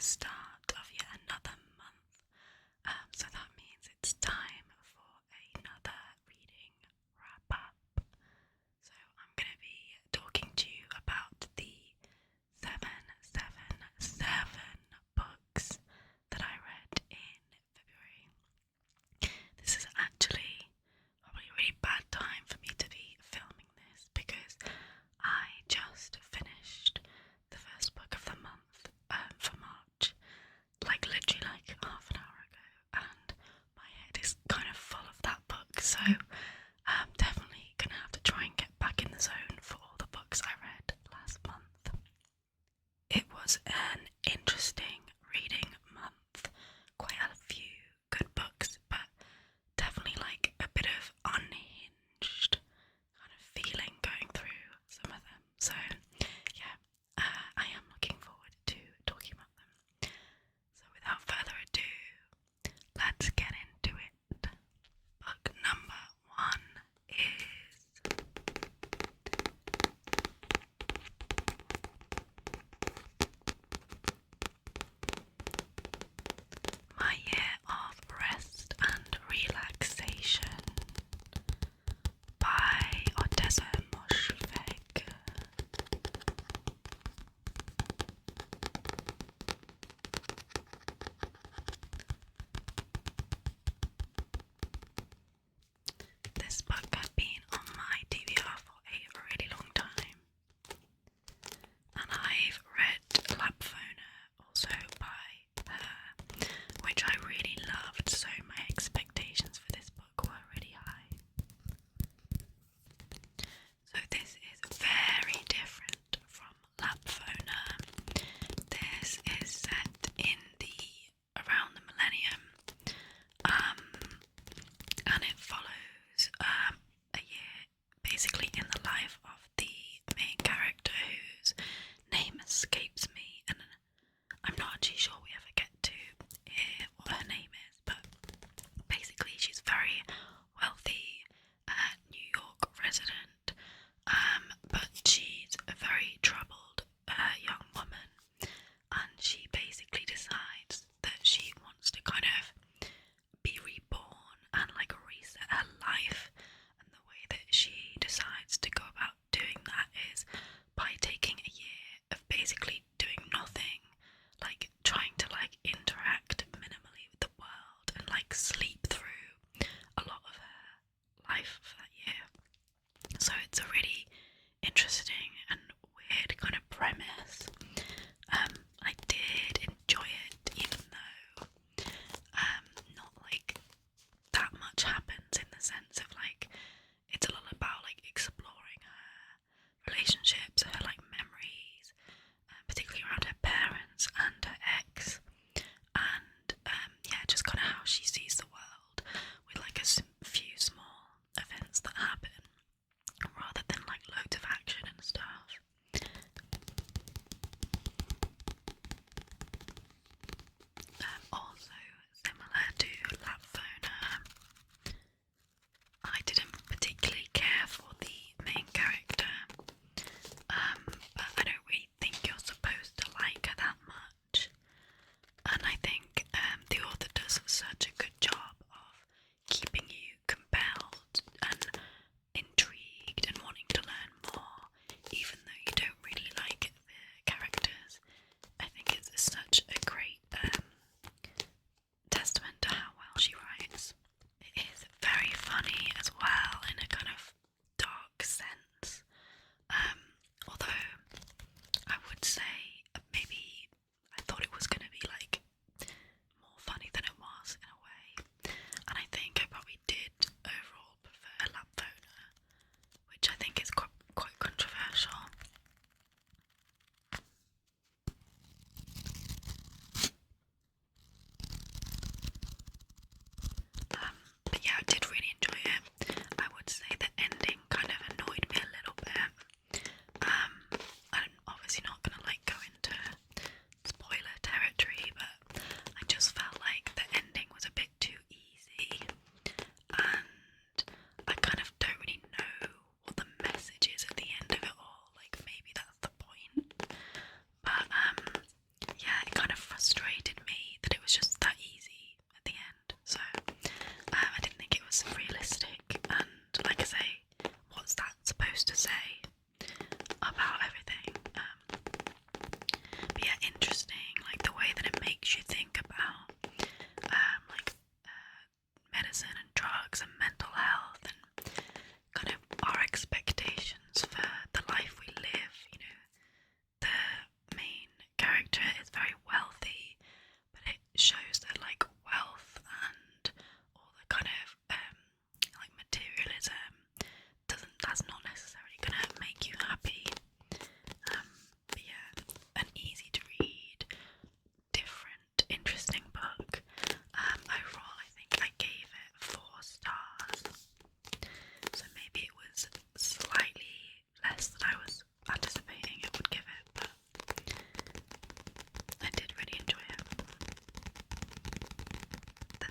start of yet another month, so that means it's time for another reading wrap up. So I'm going to be talking to you about the 777 books that I read in February. This is actually probably a really bad time for me to be filming this because I just finished the first book of the month for March,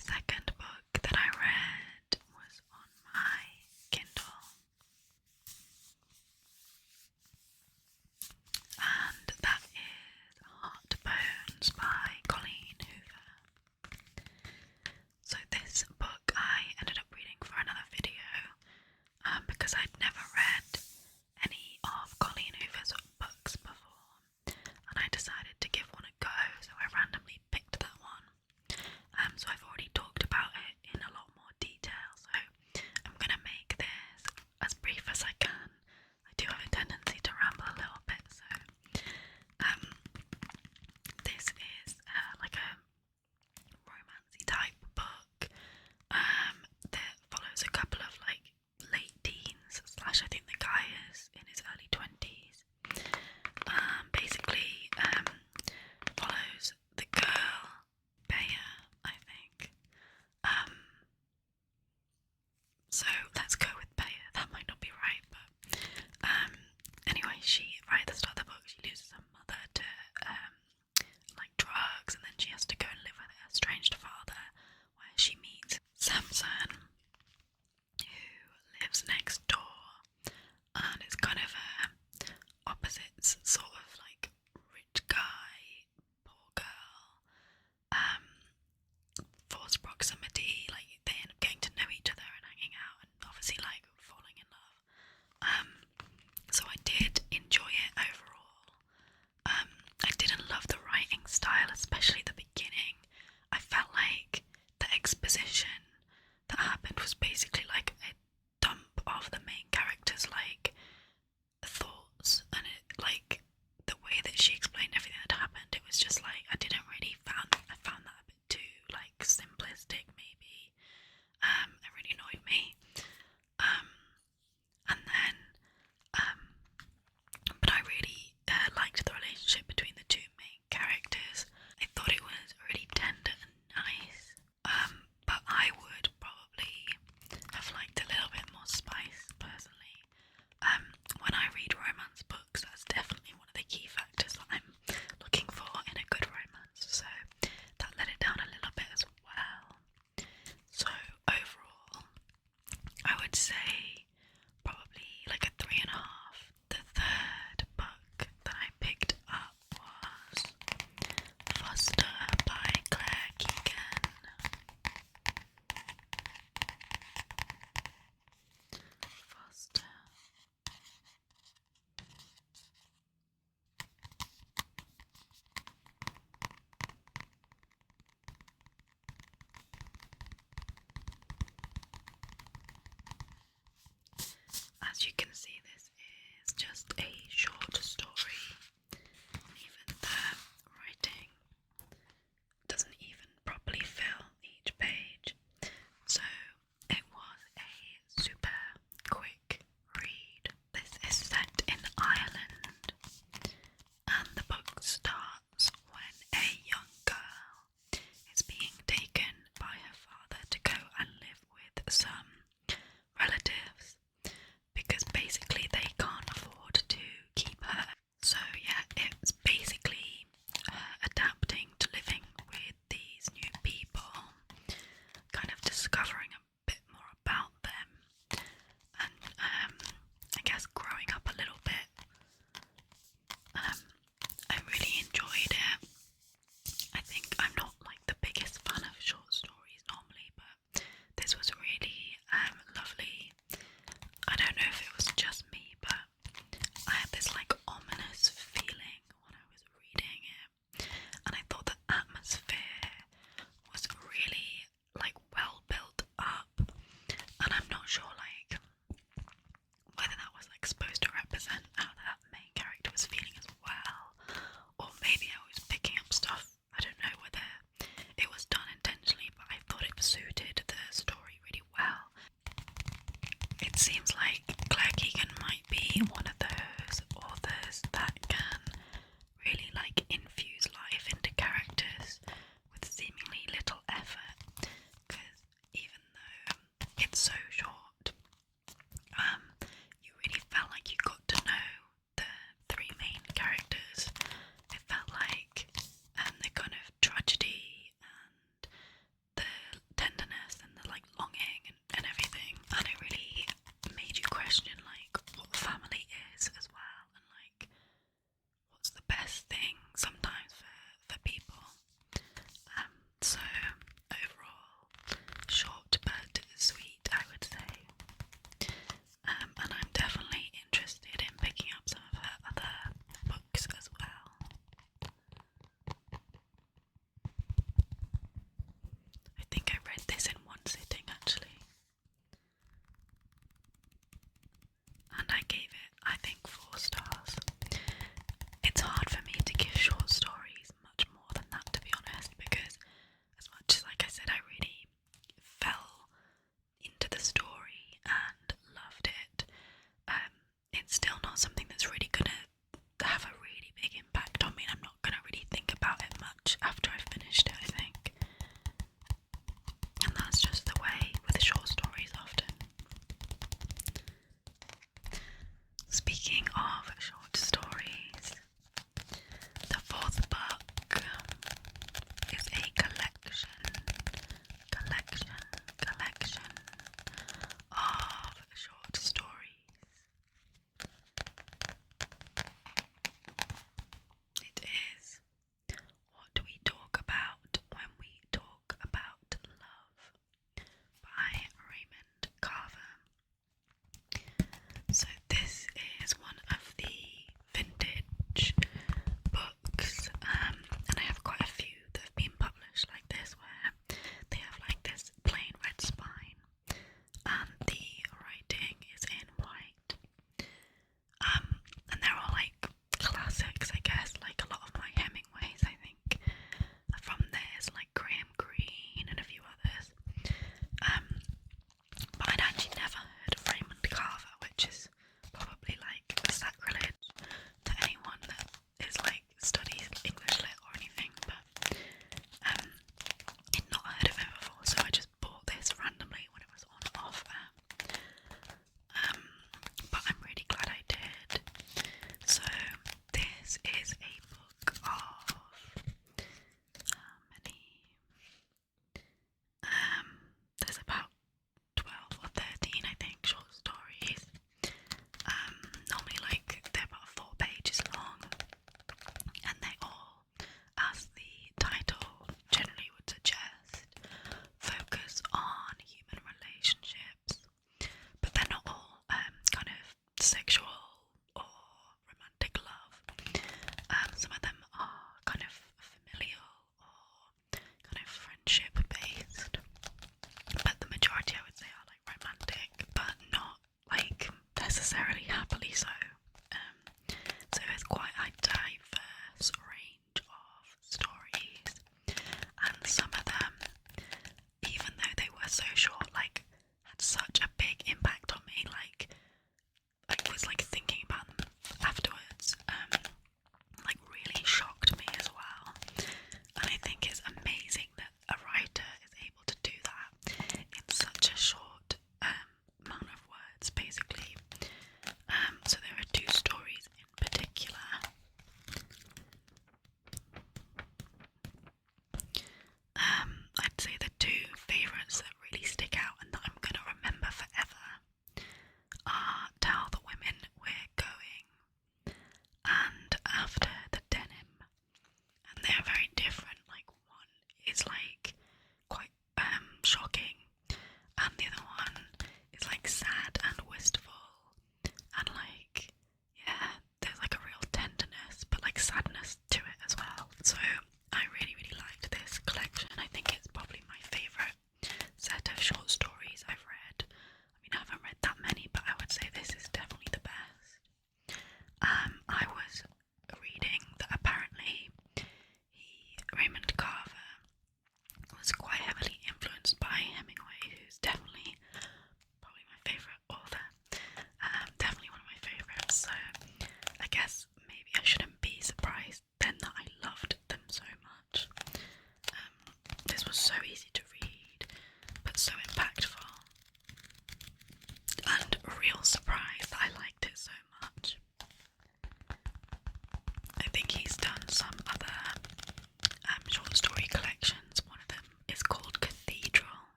the second book that I read was on my Kindle, and that is Heartbones by Colleen Hoover. So this book I ended up reading for another video because I'd never read any of Colleen Hoover's books before, and I decided to give one a go, so I randomly picked that one. So I've already talked about it in a lot more detail, so I'm going to make this as brief as I can. I do have a tendency to ramble a little bit, so this is like a romancy type book that follows a couple of like late teens slash I think the guy is in his early 20s. Basically follows the girl Bea, I think. So let's go with Bea. That might not be right, but anyway, right at the start of the book, she loses her mother to like drugs, and then she has to go and live with her estranged father, where she meets Samson, who lives next door, and it's kind of opposites, sort of like rich guy, poor girl, forced proximity, like they end up getting to know each other and hanging out and obviously like falling in love. So I did enjoy it overall. I didn't love the writing style, especially the beginning.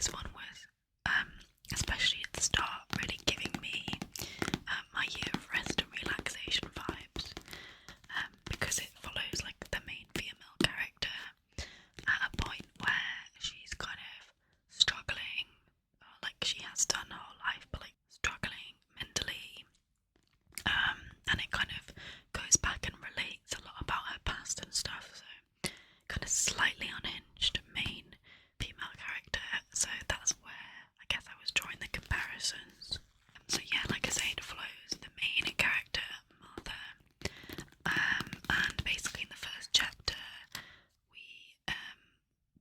this one was, especially at the start, really giving me my year of rest and relaxation vibes, because it follows like the main female character at a point where she's kind of struggling, like she has done her whole life, but like struggling mentally, and it kind of goes back and relates a lot about her past and stuff, so kind of slightly unhinged main female character, so that's where I guess I was drawing the comparisons. So yeah, like I say, it follows the main character, Mother, and basically in the first chapter we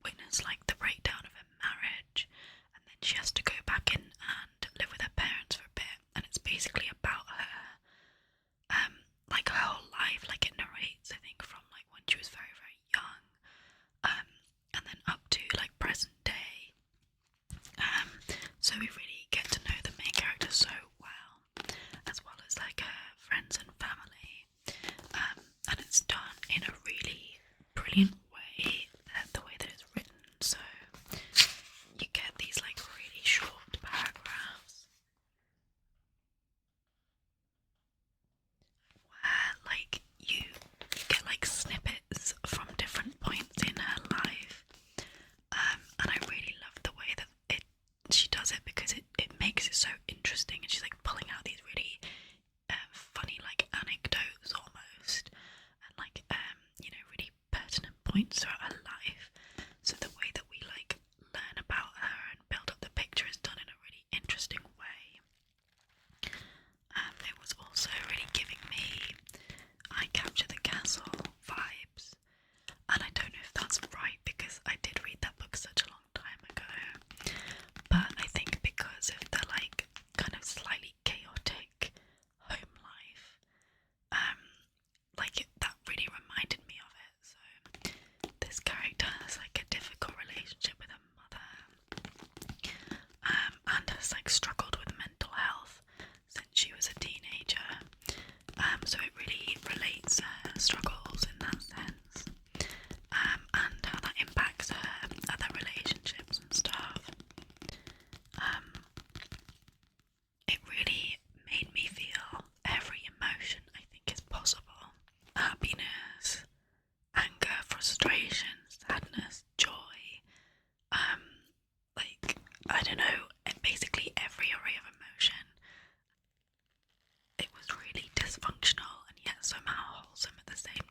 witness like the breakdown of her marriage, and then she has to go back in and live with her parents for a bit, and it's basically about her, like her whole life, like it narrates, I think, from like when she was very, very young, and then up to like present day. So we really get to know the main character so well as like her friends and family, and it's done in a really brilliant way, the way that it's written. So you get these like really short paragraphs where like you get like snippets from different points in her life, and I really love the way that she does it, because it makes it so interesting, and she's like pulling out these really funny like anecdotes almost, and like really pertinent points throughout her life. So the way that we like learn about her and build up the picture is done in a really interesting way. It was also really giving me I Capture the Castle vibes, and I don't know if that's right because I did read that book such a long time ago, but I think because of the like kind of slightly chaotic home life, like that really reminded me of it. So this character has like a difficult relationship with her mother, and has like struggled with mental health since she was a teenager, so it really relates her struggles in that sense, and how that impacts her other relationships and stuff. It really made me feel every emotion I think is possible: happiness, anger, frustration, sadness, joy, like I don't know, basically every array of emotion. It was really dysfunctional and yet somehow wholesome at the same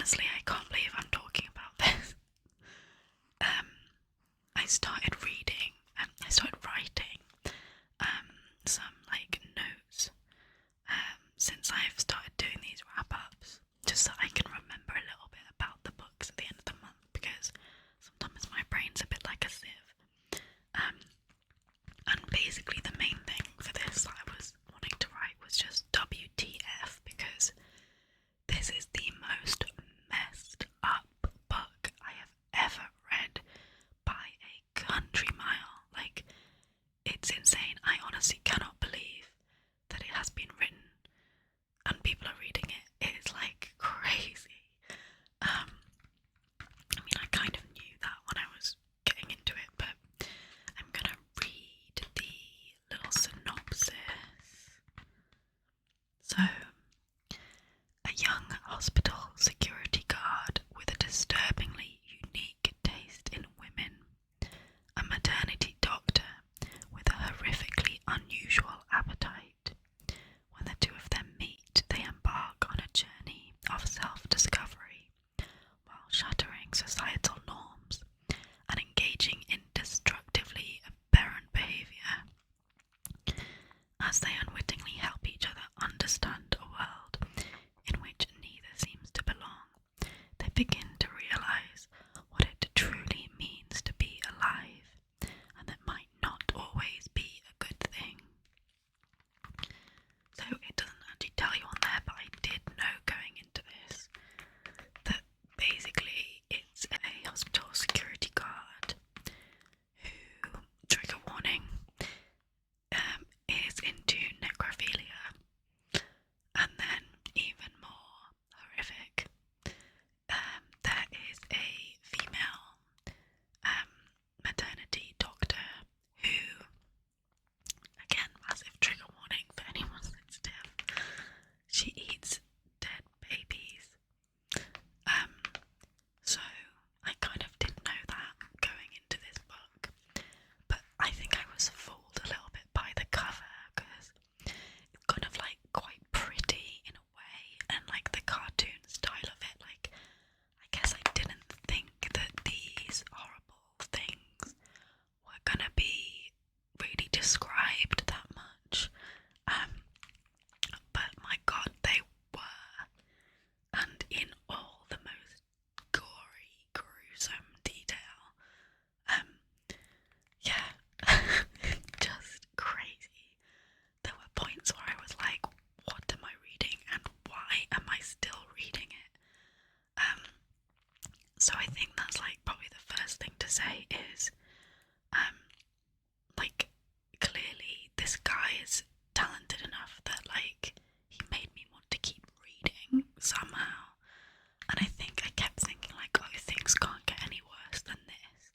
honestly, I can't believe I'm talking about this. I started reading, I started writing some like notes since I've started doing these wrap-ups, just so I can remember a little bit about the books at the end of the month, because sometimes my brain's a bit like a sieve. And basically the main thing for this that I was wanting to write was just WTF, because this is the most messed up book I have ever read by a country mile. Like, it's insane. I honestly cannot believe that it has been written and people are reading it. It's like crazy. I mean, I kind of knew that when I was getting into it, but I'm gonna read the little synopsis. So, a young hospital security guard with a disturbingly unique taste in women, a maternity doctor with a horrifically unusual appetite. When the two of them meet, they embark on a journey of self-discovery while shattering societal norms and engaging in destructively aberrant behaviour. As they unwittingly help each other understand a world in which neither seems to belong, they begin to realise what it truly means to be alive, and that might not always be a good thing. So it doesn't actually tell you on there, but I did know going into this that basically it's a hospital security guard who, trigger warning, is into necrophilia, and then even more horrific, there is a female maternity doctor who, again, massive trigger warning for anyone sensitive, she eats dead babies. So I kind of didn't know that going into this book, but I think I was fooled a little bit by the cover, because it's kind of like quite pretty in a way, and like the cartoon style of it, like I guess I didn't think that these horrible things were gonna be really described that much, but my god, they were, and in all the most gory, gruesome detail. Yeah, just crazy. There were points where I was like, what am I reading and why am I still reading it? So I think that's like probably the first thing to say is, like, clearly this guy is talented enough that like he made me want to keep reading somehow. And I think I kept thinking like, oh, things can't get any worse than this.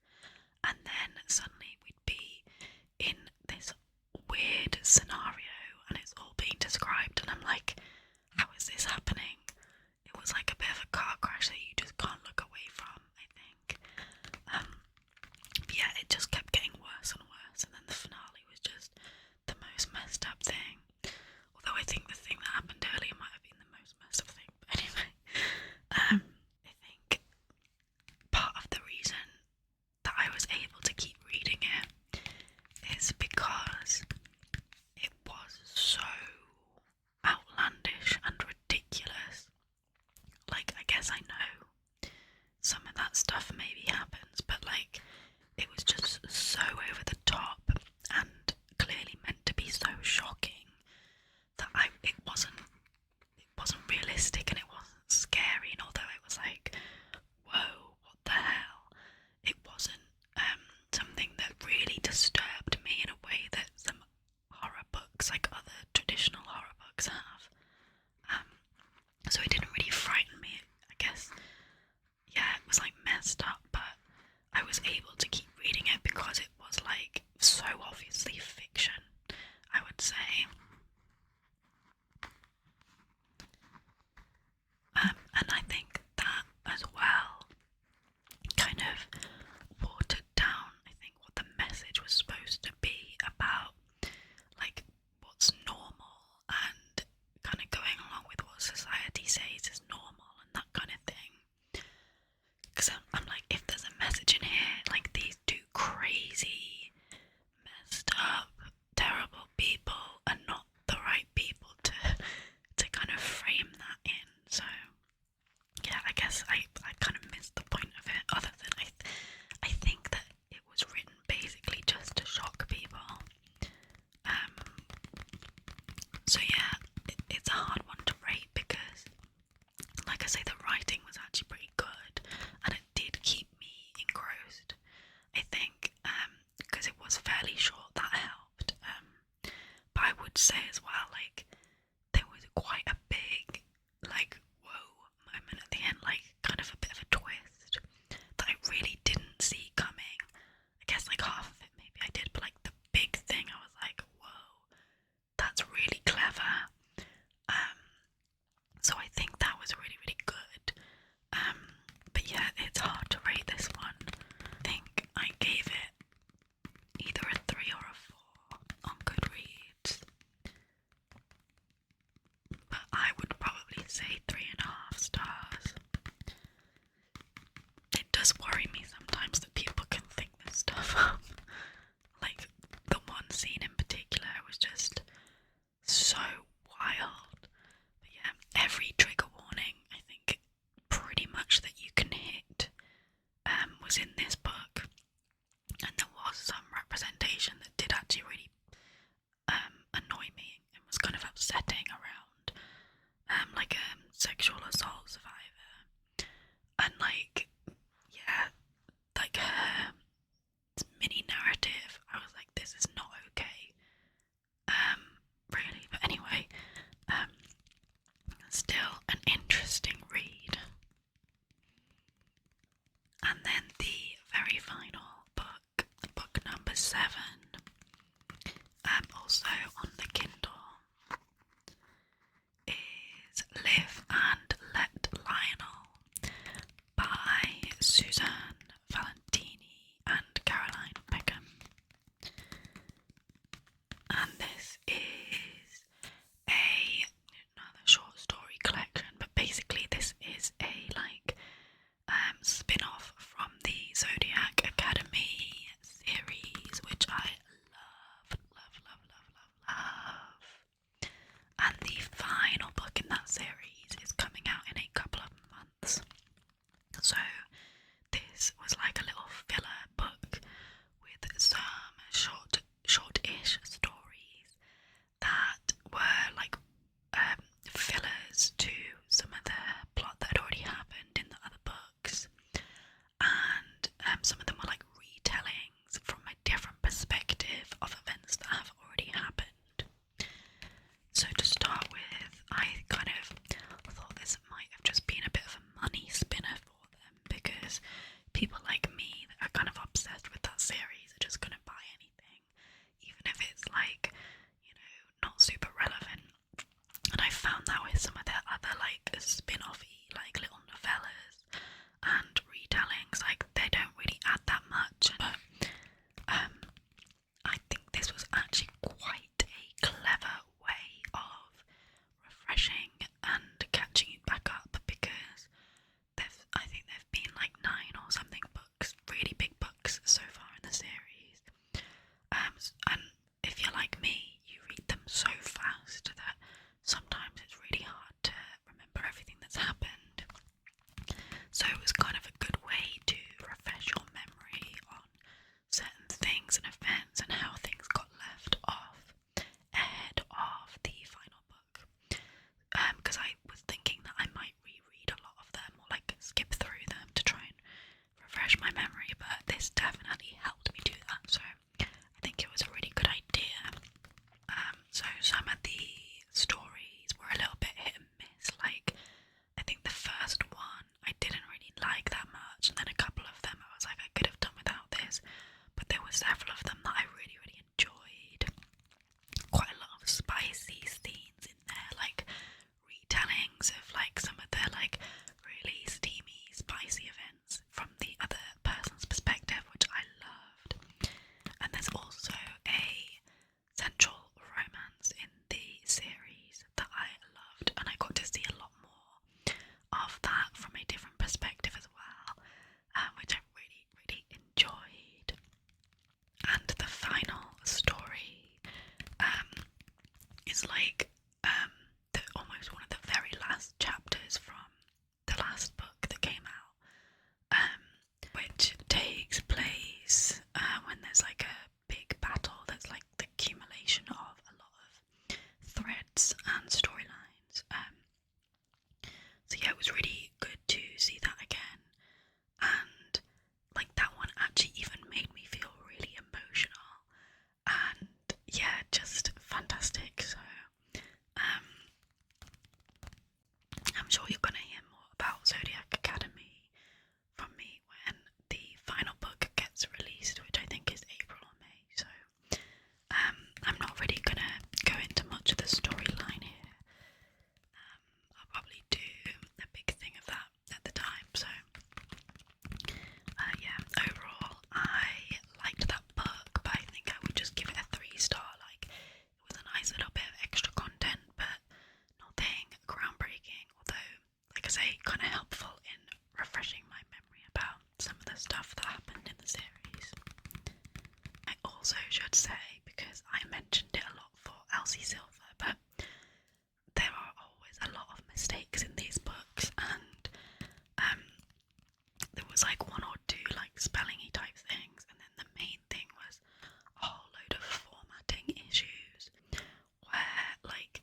And then suddenly we'd be in this weird scenario and it's all being described and I'm like, how is this happening? It was like a bit of a car crash that you just can't look away from, I think. But yeah, it just kept getting worse and worse, and then the finale was just the most messed up thing. Although I think the thing that happened earlier might have been the most messed up thing. But anyway, I think part of the reason that I was able to keep reading it is because it was so outlandish and ridiculous. Like, I guess I know some of that stuff maybe happens, but like, it was just so over the top and clearly meant to be so shocking that it wasn't realistic and it wasn't scary, and although it was like, whoa, what the hell, it wasn't something that really disturbed me in a way that some horror books, like other traditional horror books, have. So it didn't really frighten me, I guess. Yeah, it was like messed up, but I was able to keep reading it because it was like so obviously fiction, I would say. And I think that as well kind of watered down, I think, what the message was supposed to be about, like what's normal and kind of going along with what society says is normal and that kind of thing. I say, the writing was actually pretty good, and it did keep me engrossed. I think because it was fairly short, that helped. But I would say as well, like, there was quite a big, like, whoa moment at the end, like, kind of a bit of a twist that I really didn't see coming. I guess, like, half of it maybe I did, but, like, the big thing, I was like, whoa, that's really clever. So I think that was really, really good. But yeah, it's hard to rate this one. I think I gave it either a 3 or a 4 on Goodreads. But I would probably say 3.5 stars. It does worry me sometimes that people can think this stuff up. Like, the one scene in particular was just so wild. But yeah, every trigger warning, I think, pretty much that you can hit, was in this book. And there was some representation that did actually really annoy me and was kind of upsetting around like a sexual assault survivor. And like, yeah, like her mini narrative, I was like, this is not okay. Really. But anyway, still an interesting read. And then the very final book, book number 7, also on the Kindle, is Live and Let Lionel by Suzanne Valentini and Caroline Peckham. And this is another short story collection, but basically this is a spin-off from the Zodiac Academy series, which I love, love, love, love, love, love. And the final book in that series is coming out in a couple of months. So this was like a little filler book with some short-ish stories that were like fillers to some of the plot that had already happened in the other books, and some of them were like retellings from a different perspective of events that have already happened. So to start with, I kind of thought this might have just been a bit of a money spinner for them, because people like me that are kind of obsessed with that series are just going to buy anything, even if it's like, you know, not super relevant. And I found that with some of their other like spin-off-y like little novellas and retellings, like they don't really add that much. But I think this was actually quite a clever way of refreshing and catching you back up, because I think there've been like 9 or something books, really big books so far in the series. And if you're like me, you read them so fast that sometimes it's really hard to remember everything that's happened. So it was kind of a good way to refresh your memory on certain things and events and how things got left off ahead of the final book. Because I was thinking that I might reread a lot of them or like skip through them to try and refresh my memory, but this definitely helped me do that. So I think it was a really good idea. So some of the stories were a little bit hit and miss. Like, I think the first one I didn't really like that much, and then a couple of them I was like, I could have done without this. But there were several of them that I really, really enjoyed. Quite a lot of spicy scenes in there, like retellings of like some of the like really steamy, spicy events from the other person's perspective, which I loved. And there's also a central romance in the series that I loved, and I got to see a lot more of that from a different perspective as well, which I really, really enjoyed. And the final story is like almost one of the very last chapters from the last book that came out, which takes place when there's like a big battle that's like the accumulation of a lot of threads and storylines. So yeah, it was really kind of helpful in refreshing my memory about some of the stuff that happened in the series. I also should say, because I mentioned it a lot for Elsie Silver, but there are always a lot of mistakes in these books, and there was like one or two like spelling-y type things, and then the main thing was a whole load of formatting issues where like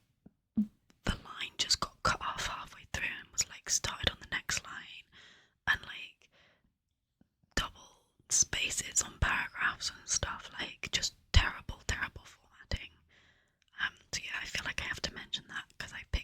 the line just got cut off halfway through and was like started on the next line, and like double spaces on paragraphs and stuff, like just terrible formatting. So yeah, I feel like I have to mention that because I picked